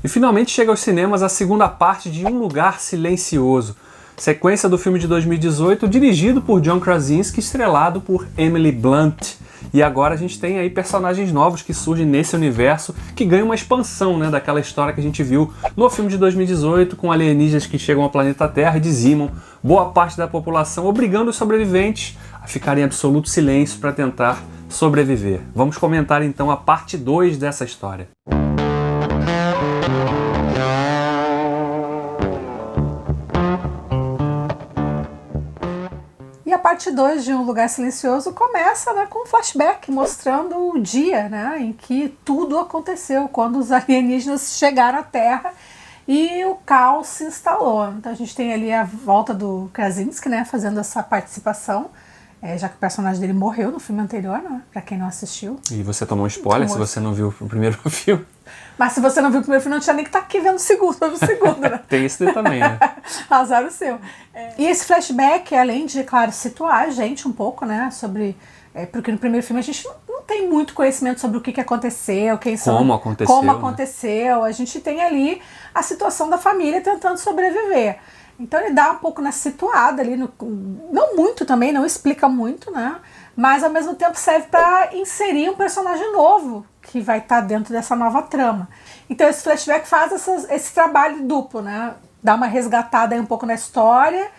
E finalmente chega aos cinemas a segunda parte de Um Lugar Silencioso, sequência do filme de 2018, dirigido por John Krasinski, estrelado por Emily Blunt. E agora a gente tem aí personagens novos que surgem nesse universo, que ganham uma expansão, né, daquela história que a gente viu no filme de 2018, com alienígenas que chegam ao planeta Terra e dizimam boa parte da população, obrigando os sobreviventes a ficarem em absoluto silêncio para tentar sobreviver. Vamos comentar então a parte 2 dessa história. E a parte 2 de Um Lugar Silencioso começa, né, com um flashback mostrando o dia, né, em que tudo aconteceu, quando os alienígenas chegaram à Terra e o caos se instalou. Então a gente tem ali a volta do Krasinski, né, fazendo essa participação, já que o personagem dele morreu no filme anterior, né, pra quem não assistiu. E você tomou um spoiler se você não viu o primeiro filme. Mas se você não viu o primeiro filme, não tinha nem que estar aqui vendo o segundo, né? Tem isso também, né? Azar o seu. E esse flashback, além de, claro, situar a gente um pouco, né, sobre... porque no primeiro filme a gente não tem muito conhecimento sobre o que aconteceu, quem são... Como aconteceu. A gente tem ali a situação da família tentando sobreviver. Então ele dá um pouco na situada ali, não muito também, não explica muito, né? Mas ao mesmo tempo serve para inserir um personagem novo que vai estar dentro dessa nova trama. Então esse flashback faz esse trabalho duplo, né? Dá uma resgatada aí um pouco na história,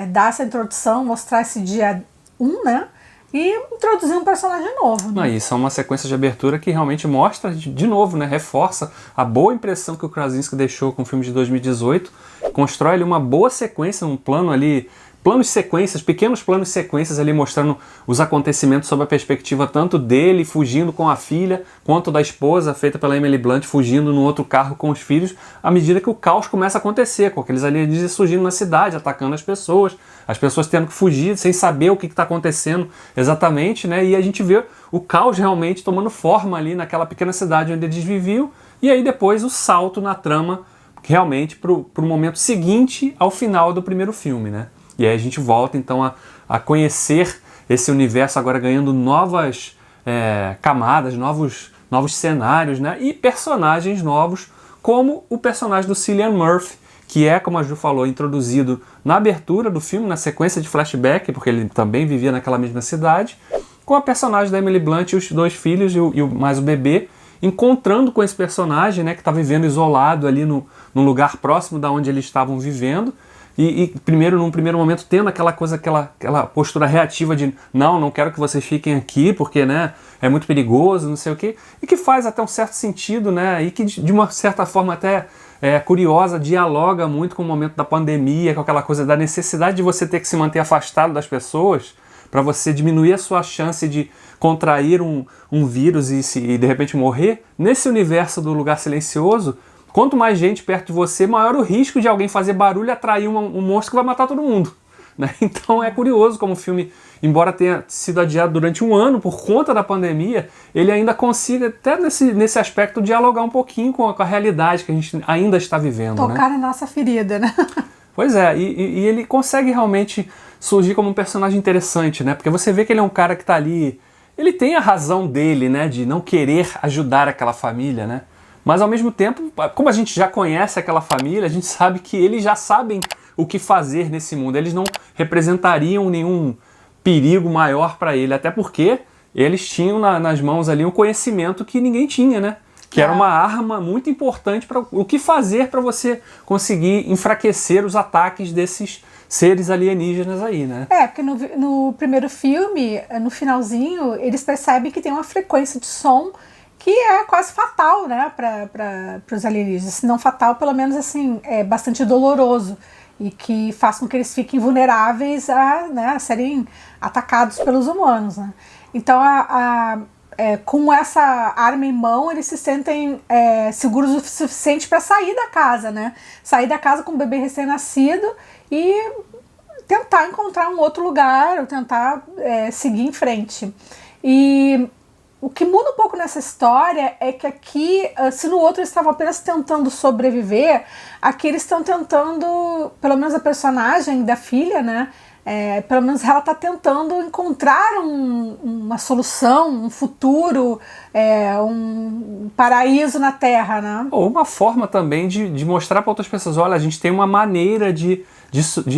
dá essa introdução, mostrar esse dia 1, né? E introduzir um personagem novo. Né? Isso é uma sequência de abertura que realmente mostra, de novo, né, reforça a boa impressão que o Krasinski deixou com o filme de 2018, constrói ali uma boa sequência, um plano ali, planos sequências, pequenos planos sequências ali mostrando os acontecimentos sob a perspectiva tanto dele fugindo com a filha, quanto da esposa, feita pela Emily Blunt, fugindo no outro carro com os filhos, à medida que o caos começa a acontecer, com aqueles alienígenas surgindo na cidade, atacando as pessoas tendo que fugir, sem saber o que está acontecendo exatamente, né? E a gente vê o caos realmente tomando forma ali naquela pequena cidade onde eles viviam, e aí depois o salto na trama, realmente, para o momento seguinte ao final do primeiro filme, né? E aí a gente volta então a conhecer esse universo agora ganhando novas camadas, novos cenários, né? E personagens novos, como o personagem do Cillian Murphy, que é, como a Ju falou, introduzido na abertura do filme, na sequência de flashback, porque ele também vivia naquela mesma cidade, com a personagem da Emily Blunt e os dois filhos mais o bebê, encontrando com esse personagem, né, que está vivendo isolado ali num lugar próximo da onde eles estavam vivendo, e num primeiro momento tendo aquela postura reativa de não quero que vocês fiquem aqui porque, né, é muito perigoso, não sei o quê, e que faz até um certo sentido, né, e que de uma certa forma até curiosa, dialoga muito com o momento da pandemia, com aquela coisa da necessidade de você ter que se manter afastado das pessoas para você diminuir a sua chance de contrair um vírus e de repente morrer. Nesse universo do Lugar Silencioso, quanto mais gente perto de você, maior o risco de alguém fazer barulho e atrair um monstro que vai matar todo mundo. Né? Então é curioso como o filme, embora tenha sido adiado durante um ano por conta da pandemia, ele ainda consiga, até nesse aspecto, dialogar um pouquinho com a realidade que a gente ainda está vivendo. Tocar na nossa ferida, né? Pois é, e ele consegue realmente surgir como um personagem interessante, né? Porque você vê que ele é um cara que está ali, ele tem a razão dele, né, de não querer ajudar aquela família, né? Mas ao mesmo tempo, como a gente já conhece aquela família, a gente sabe que eles já sabem o que fazer nesse mundo. Eles não representariam nenhum perigo maior para ele, até porque eles tinham nas mãos ali um conhecimento que ninguém tinha, né? Que era uma arma muito importante para o que fazer para você conseguir enfraquecer os ataques desses seres alienígenas aí, né? Porque no primeiro filme, no finalzinho, eles percebem que tem uma frequência de som que é quase fatal, né, para os alienígenas. Se não fatal, pelo menos assim, é bastante doloroso e que faz com que eles fiquem vulneráveis a serem atacados pelos humanos, né? Então, com essa arma em mão, eles se sentem seguros o suficiente para sair da casa, né? Sair da casa com o bebê recém-nascido e tentar encontrar um outro lugar, ou tentar seguir em frente. E o que muda um pouco nessa história é que aqui, se no outro eles estavam apenas tentando sobreviver, aqui eles estão tentando, pelo menos a personagem da filha, né, pelo menos ela está tentando encontrar uma solução, um futuro, um paraíso na Terra, né? Ou uma forma também de mostrar para outras pessoas, olha, a gente tem uma maneira de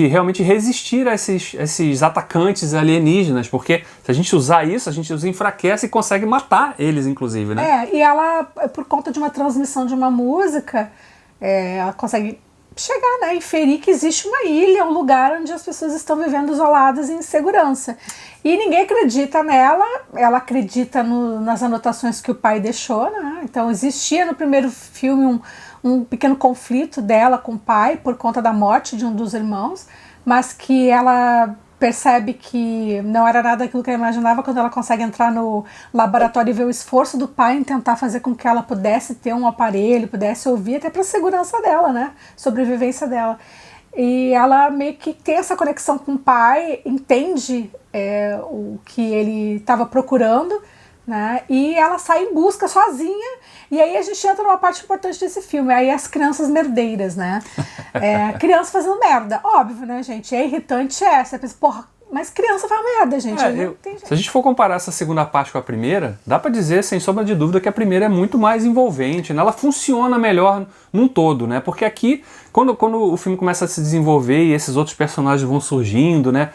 realmente resistir a esses atacantes alienígenas, porque se a gente usar isso, a gente os enfraquece e consegue matar eles, inclusive, né? E ela, por conta de uma transmissão de uma música, ela consegue chegar, né, inferir que existe uma ilha, um lugar onde as pessoas estão vivendo isoladas e em segurança. E ninguém acredita nela, ela acredita nas anotações que o pai deixou, né? Então existia no primeiro filme um pequeno conflito dela com o pai por conta da morte de um dos irmãos, mas que ela percebe que não era nada aquilo que ela imaginava quando ela consegue entrar no laboratório e ver o esforço do pai em tentar fazer com que ela pudesse ter um aparelho, pudesse ouvir, até para a segurança dela, né? Sobrevivência dela. E ela meio que tem essa conexão com o pai, entende o que ele estava procurando, né? E ela sai em busca sozinha. E aí a gente entra numa parte importante desse filme, aí as crianças merdeiras, né? Criança fazendo merda, óbvio, né, gente? É irritante, você pensa, porra, mas criança faz merda, gente. Se a gente for comparar essa segunda parte com a primeira, dá pra dizer, sem sombra de dúvida, que a primeira é muito mais envolvente, né? Ela funciona melhor num todo, né? Porque aqui, quando o filme começa a se desenvolver e esses outros personagens vão surgindo, né?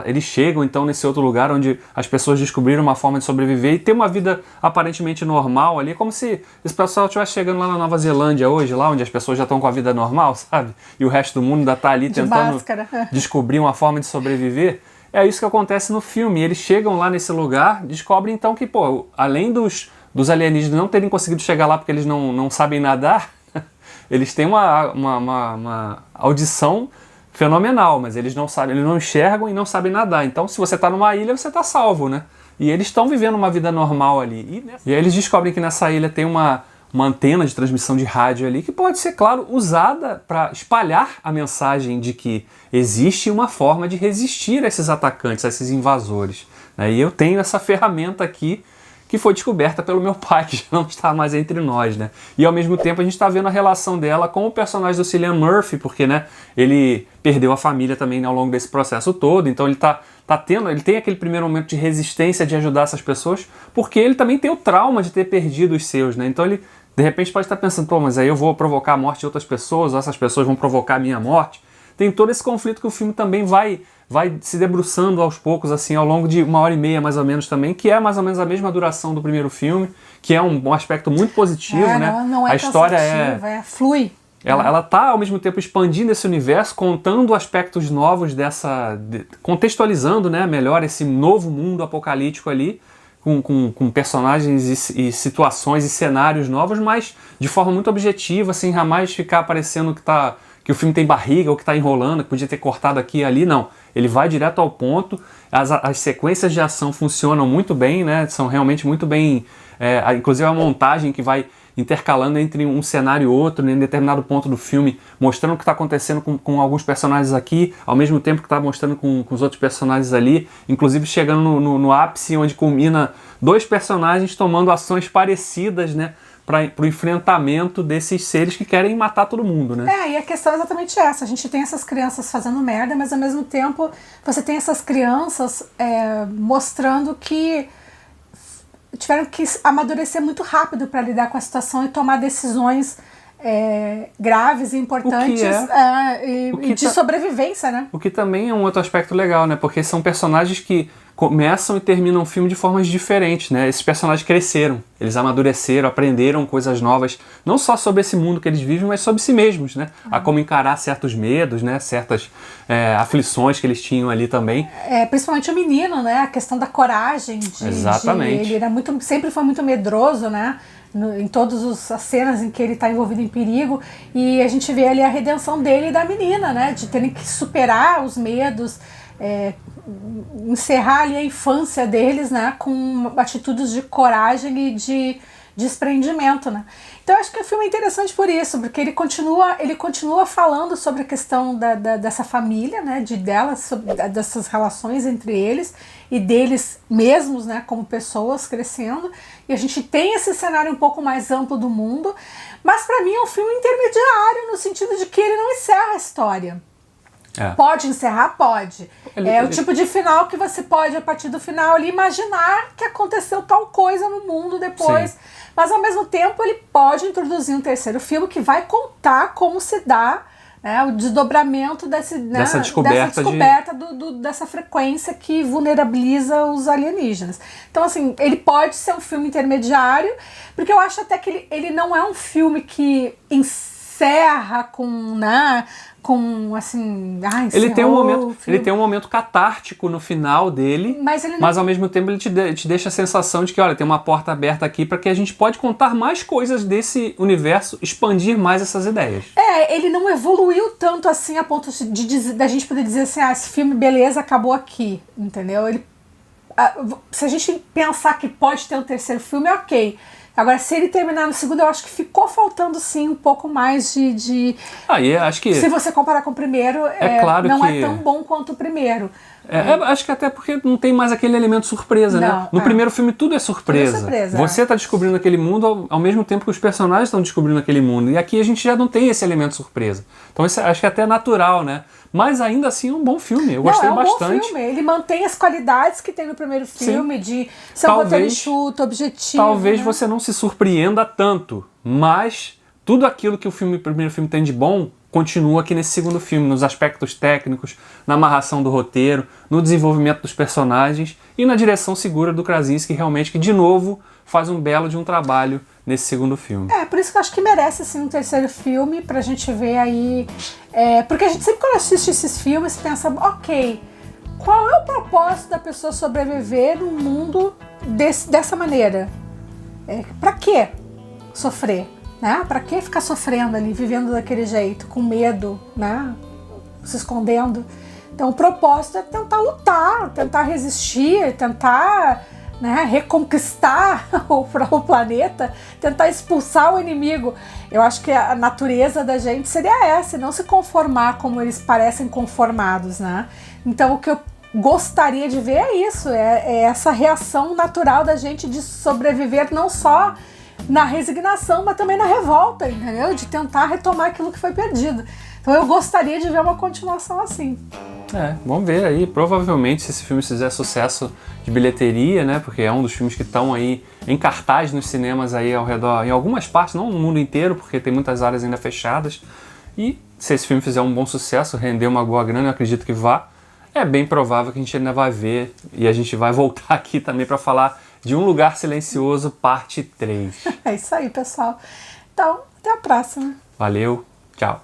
Eles chegam então nesse outro lugar onde as pessoas descobriram uma forma de sobreviver e ter uma vida aparentemente normal ali, como se esse pessoal estivesse chegando lá na Nova Zelândia hoje, lá onde as pessoas já estão com a vida normal, sabe? E o resto do mundo ainda tá ali tentando descobrir uma forma de sobreviver. É isso que acontece no filme. Eles chegam lá nesse lugar, descobrem então que, pô, além dos alienígenas não terem conseguido chegar lá porque eles não sabem nadar, eles têm uma audição fenomenal, mas eles não sabem, eles não enxergam e não sabem nadar. Então, se você está numa ilha, você está salvo, né? E eles estão vivendo uma vida normal ali. E aí eles descobrem que nessa ilha tem uma antena de transmissão de rádio ali que pode ser, claro, usada para espalhar a mensagem de que existe uma forma de resistir a esses atacantes, a esses invasores. E eu tenho essa ferramenta aqui que foi descoberta pelo meu pai, que já não está mais entre nós, né? E ao mesmo tempo a gente está vendo a relação dela com o personagem do Cillian Murphy, porque, né, ele perdeu a família também, né, ao longo desse processo todo, então ele ele tem aquele primeiro momento de resistência de ajudar essas pessoas, porque ele também tem o trauma de ter perdido os seus, né? Então ele, de repente, pode estar pensando, pô, mas aí eu vou provocar a morte de outras pessoas, ou essas pessoas vão provocar a minha morte. Tem todo esse conflito que o filme também vai se debruçando aos poucos, assim, ao longo de 1h30 mais ou menos também, que é mais ou menos a mesma duração do primeiro filme, que é um aspecto muito positivo, né? Não é a história flui. Ela tá ao mesmo tempo expandindo esse universo, contando aspectos novos contextualizando, né, melhor esse novo mundo apocalíptico ali, com personagens e situações e cenários novos, mas de forma muito objetiva, sem jamais ficar parecendo que o filme tem barriga ou que está enrolando, que podia ter cortado aqui e ali, não. Ele vai direto ao ponto, as sequências de ação funcionam muito bem, né? São realmente muito bem, inclusive a montagem que vai intercalando entre um cenário e outro, em determinado ponto do filme, mostrando o que está acontecendo com alguns personagens aqui, ao mesmo tempo que está mostrando com os outros personagens ali, inclusive chegando no ápice, onde culmina dois personagens tomando ações parecidas, né, para o enfrentamento desses seres que querem matar todo mundo, né? E a questão é exatamente essa. A gente tem essas crianças fazendo merda, mas ao mesmo tempo você tem essas crianças mostrando que tiveram que amadurecer muito rápido para lidar com a situação e tomar decisões graves e importantes de sobrevivência, né? O que também é um outro aspecto legal, né? Porque são personagens que começam e terminam o filme de formas diferentes, né? Esses personagens cresceram, eles amadureceram, aprenderam coisas novas, não só sobre esse mundo que eles vivem, mas sobre si mesmos, né? A como encarar certos medos, né? Certas aflições que eles tinham ali também. Principalmente o menino, né? A questão da coragem. Exatamente. Ele sempre foi muito medroso, né? Em todas as cenas em que ele está envolvido em perigo, e a gente vê ali a redenção dele e da menina, né? De terem que superar os medos, encerrar ali a infância deles, né, com atitudes de coragem e de desprendimento, né. Então eu acho que o filme é interessante por isso, porque ele continua falando sobre a questão dessa família, né, dessas relações entre eles e deles mesmos, né, como pessoas crescendo, e a gente tem esse cenário um pouco mais amplo do mundo, mas para mim é um filme intermediário no sentido de que ele não encerra a história. Pode encerrar? Pode. É o ele- tipo de final que você pode, a partir do final ali, imaginar que aconteceu tal coisa no mundo depois. Sim. Mas, ao mesmo tempo, ele pode introduzir um terceiro filme que vai contar como se dá, né, o desdobramento Dessa descoberta dessa frequência que vulnerabiliza os alienígenas. Então, assim, ele pode ser um filme intermediário, porque eu acho até que ele não é um filme que encerra com, né, com assim, Ele tem um momento catártico no final dele, mas ao mesmo tempo ele te deixa a sensação de que, olha, tem uma porta aberta aqui para que a gente pode contar mais coisas desse universo, expandir mais essas ideias. ele não evoluiu tanto assim a ponto da gente poder dizer assim, esse filme, beleza, acabou aqui, entendeu? Se a gente pensar que pode ter um terceiro filme, ok. Agora, se ele terminar no segundo, eu acho que ficou faltando sim um pouco mais de... acho que... Se você comparar com o primeiro, claro não que... é tão bom quanto o primeiro. Acho que até porque não tem mais aquele elemento surpresa, né? No primeiro filme tudo é surpresa. Você está descobrindo aquele mundo ao mesmo tempo que os personagens estão descobrindo aquele mundo. E aqui a gente já não tem esse elemento surpresa. Então isso acho que é até natural, né? Mas ainda assim é um bom filme. Eu gostei bastante. Bom filme. Ele mantém as qualidades que tem no primeiro filme, de ser um roteiro enxuto, objetivo. Talvez você não se surpreenda tanto, mas tudo aquilo que o primeiro filme tem de bom continua aqui nesse segundo filme, nos aspectos técnicos, na amarração do roteiro, no desenvolvimento dos personagens e na direção segura do Krasinski, realmente, que de novo faz um belo de um trabalho nesse segundo filme. Por isso que eu acho que merece assim, um terceiro filme pra gente ver aí. Porque a gente sempre, quando assiste esses filmes, pensa, ok, qual é o propósito da pessoa sobreviver num mundo dessa maneira? Pra que sofrer? Né? Pra que ficar sofrendo ali, vivendo daquele jeito, com medo, né? Se escondendo? Então o propósito é tentar lutar, tentar resistir, tentar, né, reconquistar o planeta, tentar expulsar o inimigo. Eu acho que a natureza da gente seria essa, não se conformar como eles parecem conformados, né? Então o que eu gostaria de ver é isso, é essa reação natural da gente de sobreviver não só na resignação, mas também na revolta, entendeu? De tentar retomar aquilo que foi perdido. Então eu gostaria de ver uma continuação assim. Vamos ver aí, provavelmente se esse filme fizer sucesso de bilheteria, né, porque é um dos filmes que estão aí em cartaz nos cinemas aí ao redor, em algumas partes, não no mundo inteiro, porque tem muitas áreas ainda fechadas, e se esse filme fizer um bom sucesso, render uma boa grana, eu acredito que vá, é bem provável que a gente ainda vai ver, e a gente vai voltar aqui também para falar de Um Lugar Silencioso, parte 3. É isso aí, pessoal. Então, até a próxima. Valeu, tchau.